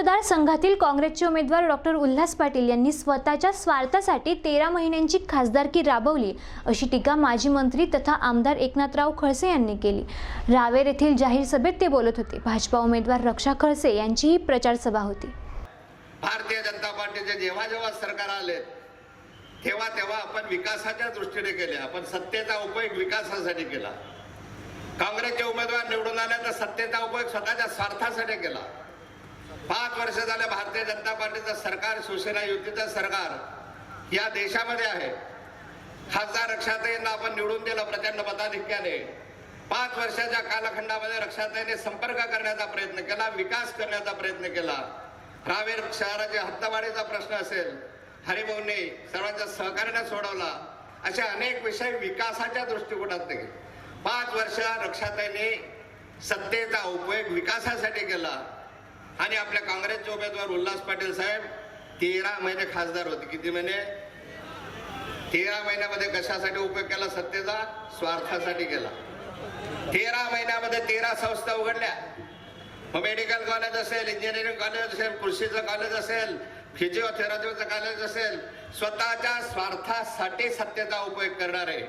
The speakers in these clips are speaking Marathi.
मतदारसंघातील काँग्रेसचे उमेदवार डॉक्टर उल्हास पाटील यांनी स्वतःच्या स्वार्थासाठी 13 महिन्यांची खासदारकी राबवली अशी टीका माजी मंत्री तथा आमदार एकनाथराव खडसे यांनी केली। रावेर येथील जाहीर सभेत ते बोलत होते। भाजपा उमेदवार रक्षा खडसे यांचीही प्रचार सभा होती। भारतीय जनता पार्टीचे जेव्हा जेव्हा सरकार आले तेव्हा तेव्हा आपण विकासाच्या दृष्टीने केले, आपण सत्तेचा उपयोग विकासासाठी केला। काँग्रेसचे उमेदवार निवडून आले तर सत्तेचा उपयोग स्वतःच्या स्वार्थासाठी केला। 5 वर्ष झाले भारतीय जनता पार्टीचं सरकार, शिवसेना युतीचं सरकार या देशामध्ये आहे। खासदार रक्षाताईंना आपण निवडून दिलं प्रचंड मताधिक्याने। 5 वर्षाच्या कालखंडामध्ये रक्षाताईंनी संपर्क करण्याचा प्रयत्न केला, विकास करण्याचा प्रयत्न केला। रावेर शहराचे हद्दवाढीचा प्रश्न असेल, हरिभाऊंनी सर्वांच्या सहकार्याने सोडवला। असे अनेक विषय विकासाच्या दृष्टिकोनातून 5 वर्ष रक्षाताईंनी सत्तेचा उपयोग विकासासाठी केला। आणि आपल्या काँग्रेसचे उमेदवार उल्हास पाटील साहेब 13 महिने खासदार होते। किती महिने? 13 महिन्यामध्ये कशासाठी उपयोग केला? सत्तेचा, स्वार्थासाठी केला। 13 महिन्यामध्ये 13 संस्था उघडल्या। मेडिकल कॉलेज असेल, इंजिनिअरिंग कॉलेज असेल, कृषीचं कॉलेज असेल, फिजिओथेरपीचं कॉलेज असेल, स्वतःच्या स्वार्थासाठी सत्तेचा उपयोग करणारे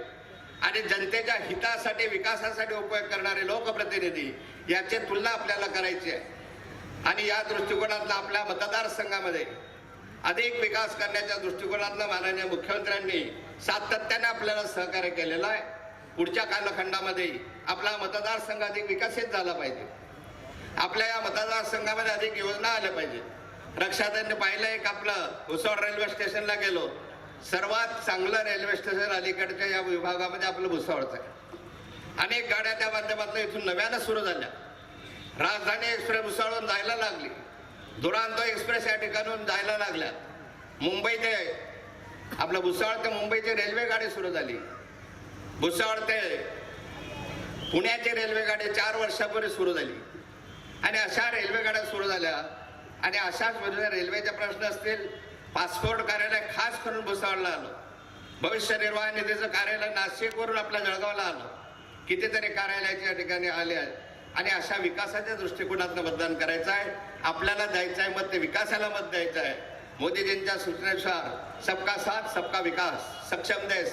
आणि जनतेच्या हितासाठी, विकासासाठी उपयोग करणारे लोकप्रतिनिधी याची तुलना आपल्याला करायची आहे। आणि या दृष्टिकोनातून आपल्या मतदारसंघामध्ये अधिक विकास करण्याच्या दृष्टिकोनातून माननीय मुख्यमंत्र्यांनी सातत्याने आपल्याला सहकार्य केलेलं आहे। पुढच्या कालखंडामध्ये आपला मतदारसंघ अधिक विकसित झाला पाहिजे। आपल्या या मतदारसंघामध्ये अधिक योजना आल्या पाहिजे। रक्षाताईंनी पाहिलं एक आपलं भुसावळ रेल्वे स्टेशनला गेलो, सर्वात चांगलं रेल्वे स्टेशन अलीकडच्या या विभागामध्ये आपलं भुसावळचं आहे। अनेक गाड्या त्या माध्यमातून इथून नव्यानं सुरू झाल्या। राजधानी एक्सप्रेस भुसावळून जायला लागली, दुरांतो एक्सप्रेस या ठिकाणून जायला लागल्या। मुंबई ते आपलं भुसावळ ते मुंबईची रेल्वे गाडी सुरू झाली। भुसावळ ते पुण्याची रेल्वे गाडी 4 वर्षापूर्वी सुरू झाली। आणि अशा रेल्वे गाड्या सुरू झाल्या आणि अशाच रेल्वेचे प्रश्न असतील। पासपोर्ट कार्यालय खास करून भुसावळला आलं, भविष्य निर्वाह निधीचं कार्यालय नाशिकवरून आपल्या जळगावला आलं, कितीतरी कार्यालयाच्या या ठिकाणी आले आहेत। आणि अशा विकासाच्या दृष्टिकोनातून मतदान करायचं आहे। आपल्याला द्यायचं आहे मत, ते विकासाला मत द्यायचं आहे। मोदीजींच्या सूचनेनुसार सबका साथ सबका विकास, सक्षम देश